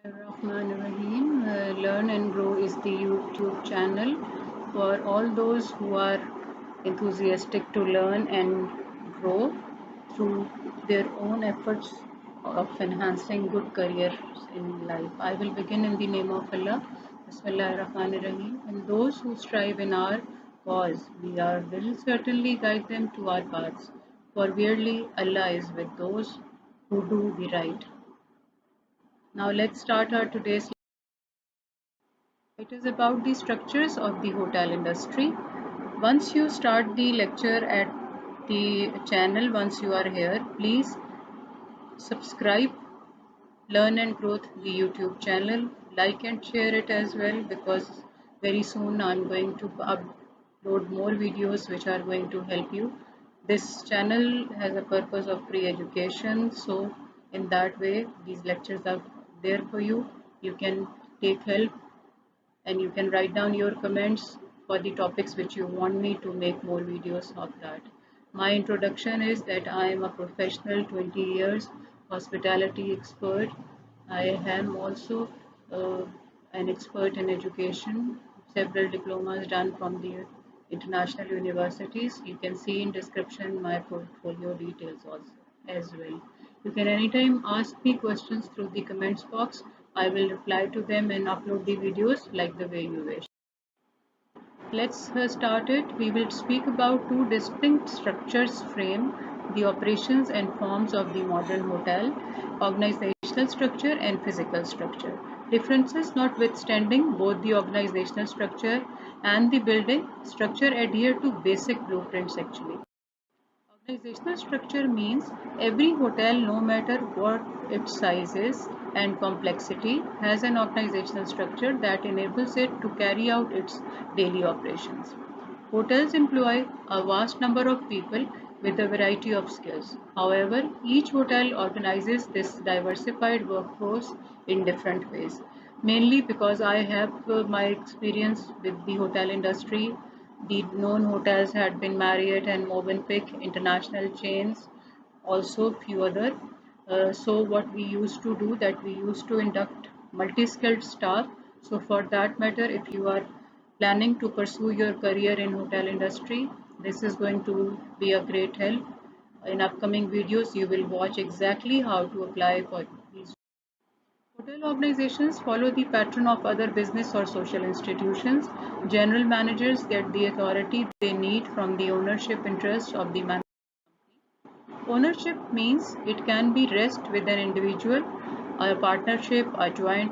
Rahim. Learn and Grow is the YouTube channel for all those who are enthusiastic to learn and grow through their own efforts of enhancing good careers in life. I will begin in the name of Allah. Bismillahirrahmanirrahim. And those who strive in our cause, will certainly guide them to our paths. For verily Allah is with those who do the right. Now let's start our today's. It is about the structures of the hotel industry. Once you start the lecture at the channel, once you are here, please subscribe, Learn and Growth, the YouTube channel, like and share it as well because very soon I'm going to upload more videos which are going to help you. This channel has a purpose of free education, so in that way, these lectures are there for you. You can take help and you can write down your comments for the topics which you want me to make more videos of that. My introduction is that I am a professional 20 years hospitality expert. I am also uh, an expert in education, several diplomas done from the international universities. You can see in description my portfolio details also as well. You can anytime ask me questions through the comments box. I will reply to them and upload the videos like the way you wish. Let's start it. We will speak about two distinct structures frame the operations and forms of the modern hotel, organizational structure and physical structure. Differences notwithstanding, both the organizational structure and the building structure adhere to basic blueprints actually. Organizational structure means every hotel, no matter what its size is and complexity, has an organizational structure that enables it to carry out its daily operations. Hotels employ a vast number of people with a variety of skills. However, each hotel organizes this diversified workforce in different ways. Mainly because I have my experience with the hotel industry. The known hotels had been Marriott and Movenpick international chains, also few other. So what we used to do that we used to induct multi-skilled staff. So for that matter, if you are planning to pursue your career in hotel industry, this is going to be a great help. In upcoming videos, you will watch exactly how to apply for these. Hotel organizations follow the pattern of other business or social institutions. General managers get the authority they need from the ownership interest of the manager. Ownership means it can be rest with an individual, a partnership, a joint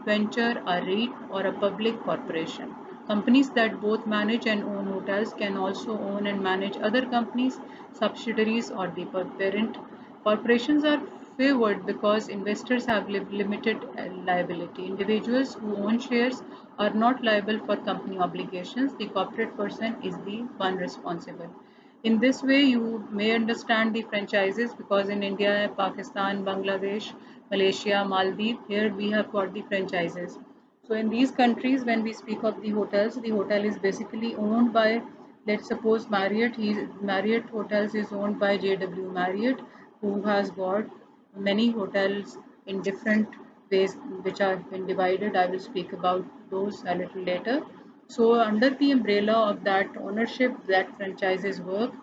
venture, a REIT, or a public corporation. Companies that both manage and own hotels can also own and manage other companies, subsidiaries, or the parent. Corporations are favored because investors have limited liability. Individuals who own shares are not liable for company obligations. The corporate person is the one responsible. In this way, you may understand the franchises because in India, Pakistan, Bangladesh, Malaysia, Maldives, here we have got the franchises. So in these countries, when we speak of the hotel is basically owned by, let's suppose Marriott. Marriott Hotels is owned by JW Marriott, who has got many hotels in different ways, which are been divided. I will speak about those a little later. So under the umbrella of that ownership, that franchises work,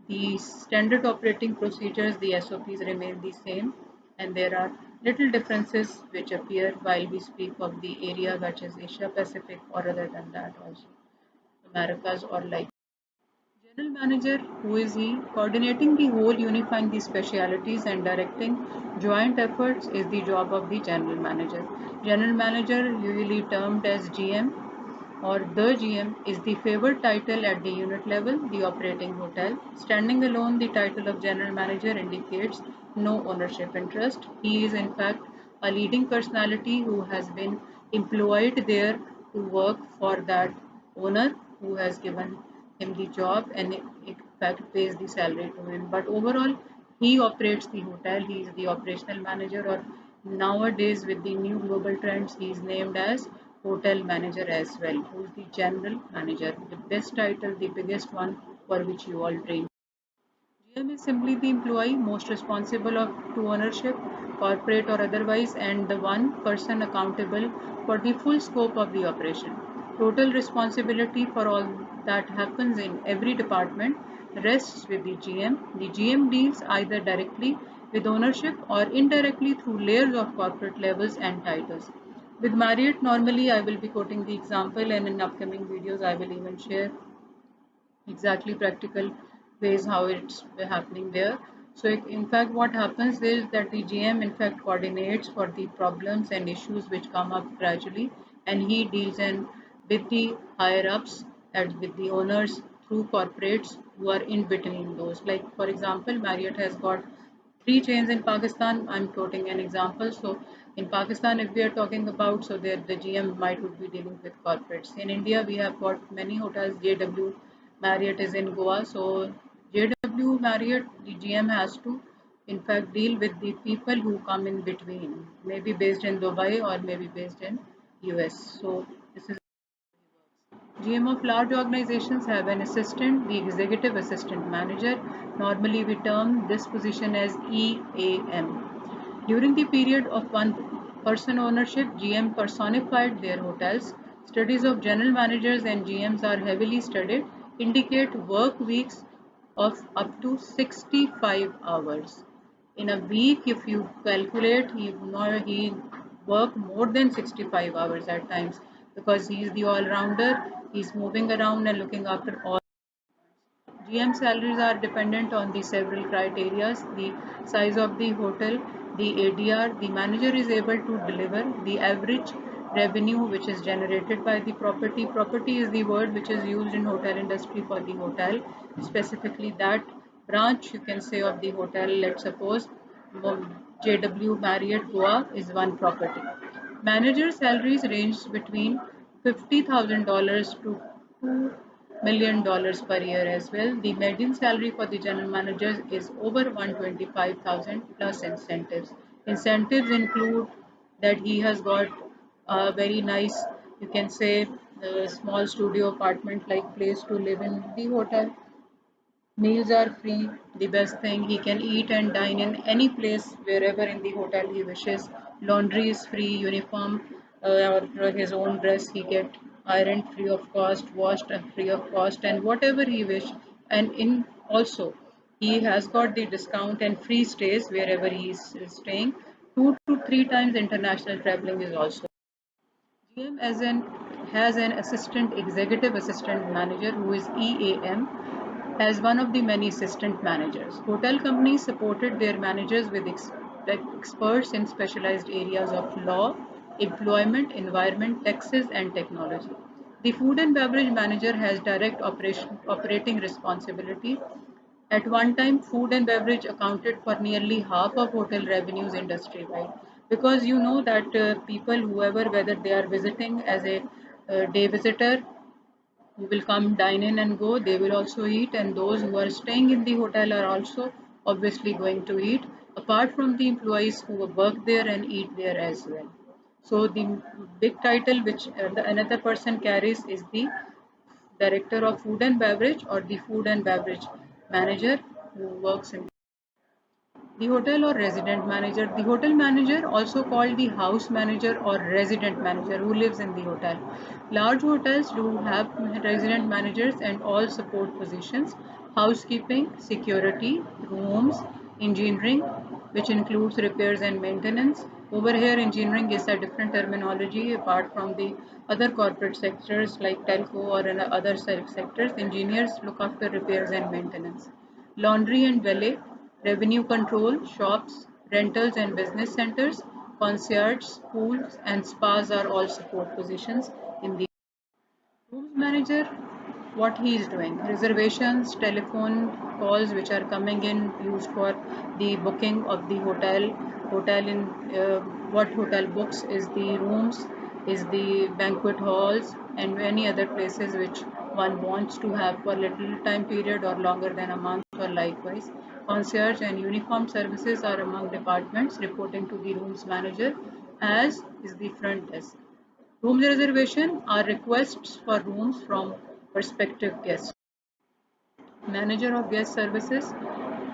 the standard operating procedures, the SOPs remain the same, and there are little differences which appear while we speak of the area which is Asia Pacific or other than that also Americas or like. General manager, who is he? Coordinating the whole, unifying the specialities and directing joint efforts is the job of the general manager. General manager, usually termed as GM or the GM, is the favored title at the unit level, the operating hotel. Standing alone, the title of general manager indicates no ownership interest. He is in fact a leading personality who has been employed there to work for that owner who has given him the job and in fact pays the salary to him. But overall, he operates the hotel. He is the operational manager, or nowadays with the new global trends, he is named as hotel manager as well, who is the general manager, the best title, the biggest one for which you all dream. GM is simply the employee most responsible of to ownership, corporate or otherwise, and the one person accountable for the full scope of the operation. Total responsibility for all that happens in every department rests with the GM. The GM deals either directly with ownership or indirectly through layers of corporate levels and titles. With Marriott, normally I will be quoting the example, and in upcoming videos I will even share exactly practical ways how it's happening there. So in fact what happens is that the GM in fact coordinates for the problems and issues which come up gradually, and he deals in with the higher ups and with the owners through corporates who are in between those. Like for example, Marriott has got three chains in Pakistan. I'm quoting an example. So in Pakistan, if we are talking about, so there the GM might would be dealing with corporates. In India, we have got many hotels. JW Marriott is in Goa. So JW Marriott, the GM has to, in fact, deal with the people who come in between, maybe based in Dubai or maybe based in US. So this is GM of large organizations have an assistant, the executive assistant manager. Normally, we term this position as EAM. During the period of one person ownership, GM personified their hotels. Studies of general managers and GMs are heavily studied, indicate work weeks of up to 65 hours. In a week, if you calculate, he work more than 65 hours at times because he is the all-rounder. He's moving around and looking after all. GM salaries are dependent on the several criteria: the size of the hotel, the ADR, the manager is able to deliver, the average revenue which is generated by the property. Property is the word which is used in hotel industry for the hotel, specifically that branch you can say of the hotel. Let's suppose JW Marriott Goa is one property. Manager salaries range between $50,000 to $2 million per year as well. The median salary for the general managers is over 125,000 plus incentives. Incentives include that he has got a very nice, you can say, small studio apartment like place to live in the hotel. Meals are free. The best thing, he can eat and dine in any place wherever in the hotel he wishes. Laundry is free. Uniform or his own dress he get ironed free of cost, washed free of cost, and whatever he wish. And in also he has got the discount and free stays wherever he is staying. 2 to 3 times international traveling is also. GM has an assistant executive assistant manager who is EAM as one of the many assistant managers. Hotel companies supported their managers with experts in specialized areas of law, employment, environment, taxes, and technology. The food and beverage manager has direct operating responsibility. At one time, food and beverage accounted for nearly half of hotel revenues industry-wide. Because you know that people, whoever, whether they are visiting as a day visitor, who will come dine in and go, they will also eat, and those who are staying in the hotel are also obviously going to eat, apart from the employees who work there and eat there as well. So the big title which another person carries is the director of food and beverage or the food and beverage manager who works in the hotel or resident manager. The hotel manager, also called the house manager or resident manager, who lives in the hotel. Large hotels do have resident managers and all support positions: housekeeping, security, rooms, engineering, which includes repairs and maintenance. Over here, engineering is a different terminology apart from the other corporate sectors like telco or in other sectors. Engineers look after repairs and maintenance. Laundry and valet, revenue control, shops, rentals and business centers, concierge, schools and spas are all support positions in the rooms manager. What he is doing: reservations, telephone calls which are coming in, used for the booking of the hotel in what hotel books is the rooms, is the banquet halls and many other places which one wants to have for little time period or longer than a month or likewise. Concierge and uniform services are among departments reporting to the rooms manager, as is the front desk. Room reservation are requests for rooms from prospective guests. Manager of guest services.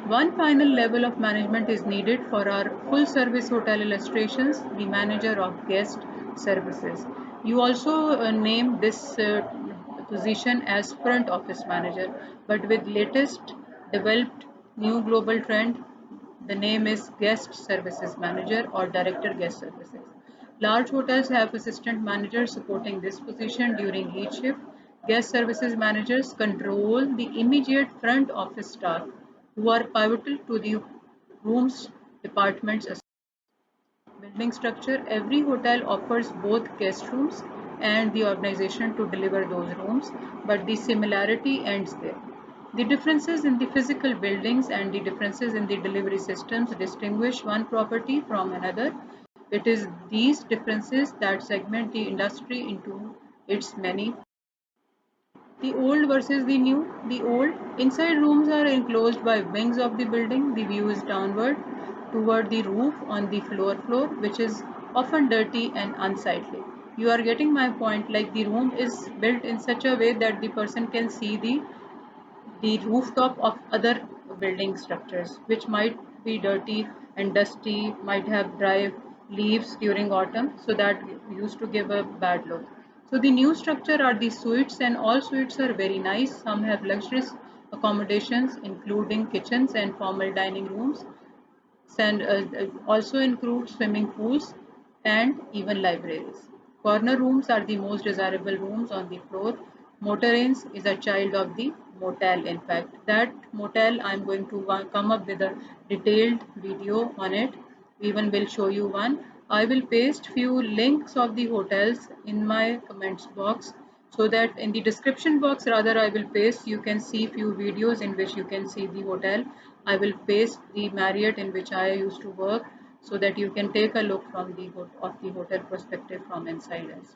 One final level of management is needed for our full service hotel illustrations, the manager of guest services. You also name this position as front office manager, but with latest developed new global trend, the name is guest services manager or director guest services. Large hotels have assistant managers supporting this position during each shift. Guest services managers control the immediate front office staff who are pivotal to the rooms department's building structure. Every hotel offers both guest rooms and the organization to deliver those rooms, but the similarity ends there. The differences in the physical buildings and the differences in the delivery systems distinguish one property from another. It is these differences that segment the industry into its many. The old versus the new. The old inside rooms are enclosed by wings of the building. The view is downward toward the roof on the floor, which is often dirty and unsightly. You are getting my point. Like the room is built in such a way that the person can see the rooftop of other building structures, which might be dirty and dusty, might have dry leaves during autumn, so that used to give a bad look. So the new structure are the suites, and all suites are very nice. Some have luxurious accommodations, including kitchens and formal dining rooms, and also include swimming pools and even libraries. Corner rooms are the most desirable rooms on the floor. Motorins is a child of the motel. In fact, that motel I'm going to come up with a detailed video on it. Even will show you one. I will paste few links of the hotels in my comments box, so that in the description box rather I will paste, you can see few videos in which you can see the hotel. I will paste the Marriott in which I used to work, so that you can take a look from the of the hotel perspective from inside as.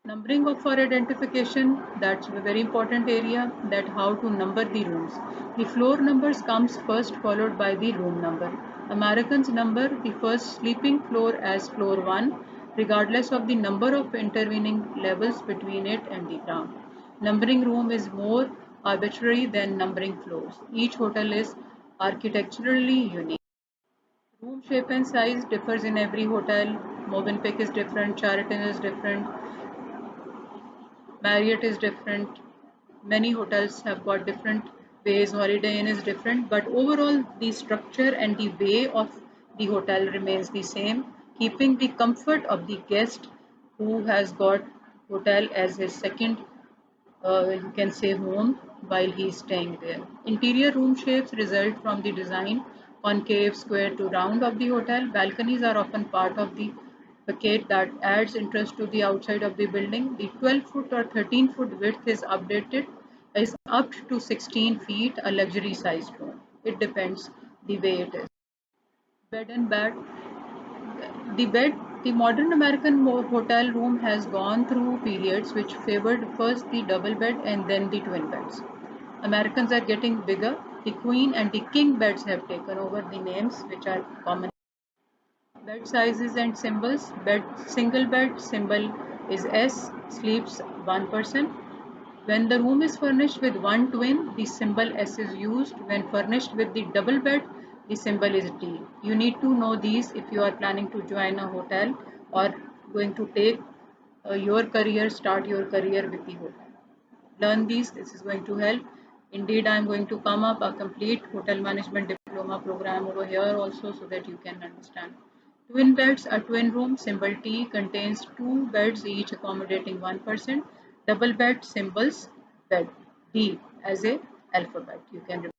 Numbering of for identification, that's a very important area, that how to number the rooms. The floor numbers comes first, followed by the room number. Americans number the first sleeping floor as floor 1, regardless of the number of intervening levels between it and the ground. Numbering room is more arbitrary than numbering floors. Each hotel is architecturally unique. Room shape and size differs in every hotel. Movenpick is different, Sheraton is different, Marriott is different. Many hotels have got different ways. Holiday Inn is different, but overall, the structure and the way of the hotel remains the same, keeping the comfort of the guest who has got hotel as his second, you can say, home while he is staying there. Interior room shapes result from the design, concave, square to round of the hotel. Balconies are often part of the facade that adds interest to the outside of the building. The 12-foot or 13-foot width is up to 16 feet, a luxury sized room. It depends the way it is. Bed and bath. The bed, the modern American hotel room has gone through periods which favored first the double bed and then the twin beds. Americans are getting bigger. The queen and the king beds have taken over the names which are common. Bed sizes and symbols. Bed single bed symbol is S, sleeps one person. When the room is furnished with one twin, the symbol S is used. When furnished with the double bed, the symbol is D. You need to know these if you are planning to join a hotel or going to take your career, start your career with the hotel. Learn these, this is going to help. Indeed, I am going to come up a complete hotel management diploma program over here also, so that you can understand. Twin beds, a twin room, symbol T, contains two beds each accommodating one person. Double bed symbols bed D as a alphabet. You can remember.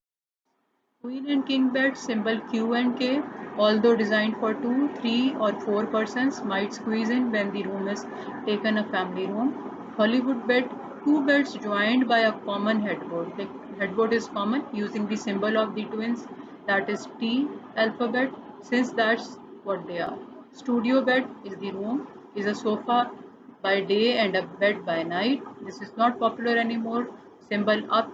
Queen and king bed symbol Q and K, although designed for 2, 3 or 4 persons, might squeeze in when the room is taken a family room. Hollywood bed, two beds joined by a common headboard. The headboard is common using the symbol of the twins, that is T alphabet, since that's what they are. Studio bed is the room, is a sofa by day and a bed by night. This is not popular anymore. Symbol up,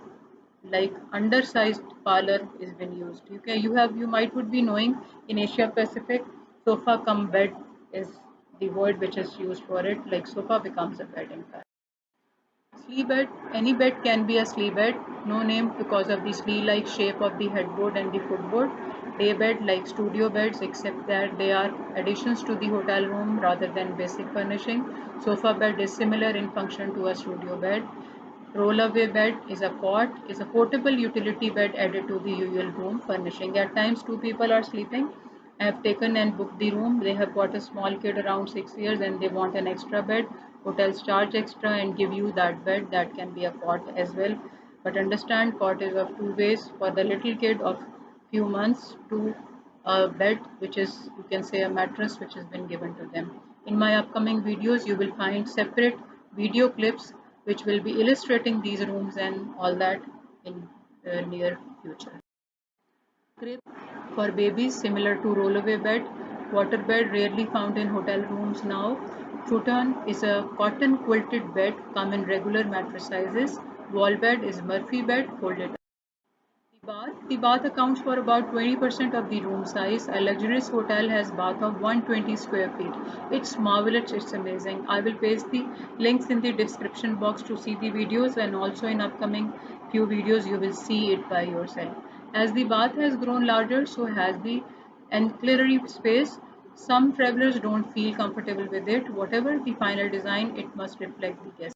like undersized parlor is been used. You might would be knowing, in Asia Pacific, sofa cum bed is the word which is used for it, like sofa becomes a bed in fact. Sleigh bed. Any bed can be a sleigh bed. No name because of the sleigh-like shape of the headboard and the footboard. Day bed like studio beds except that they are additions to the hotel room rather than basic furnishing. Sofa bed is similar in function to a studio bed. Roll-away bed is a portable utility bed added to the usual room furnishing. At times, two people are sleeping. I have taken and booked the room. They have got a small kid around 6 years and they want an extra bed. Hotels charge extra and give you that bed. That can be a cot as well. But understand, cot is of two ways. For the little kid of few months to a bed, which is, you can say, a mattress which has been given to them. In my upcoming videos, you will find separate video clips which will be illustrating these rooms and all that in the near future. Crib for babies similar to rollaway bed. Water bed rarely found in hotel rooms now. Futon is a cotton quilted bed, come in regular mattress sizes. Wall bed is Murphy bed, folded. The bath accounts for about 20% of the room size. A luxurious hotel has bath of 120 square feet. It's marvelous, it's amazing. I will paste the links in the description box to see the videos, and also in upcoming few videos you will see it by yourself. As the bath has grown larger, so has the ancillary space. Some travelers don't feel comfortable with it. Whatever the final design, it must reflect the guest.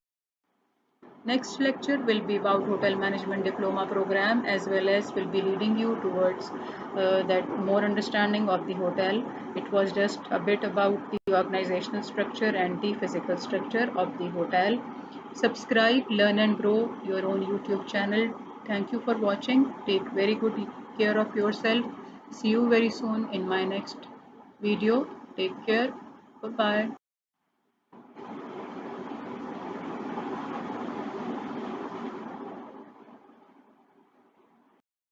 Next lecture will be about hotel management diploma program, as well as will be leading you towards that more understanding of the hotel. It was just a bit about the organizational structure and the physical structure of the hotel. Subscribe, learn and grow your own YouTube channel. Thank you for watching. Take very good care of yourself. See you very soon in my next video. Take care. Bye bye.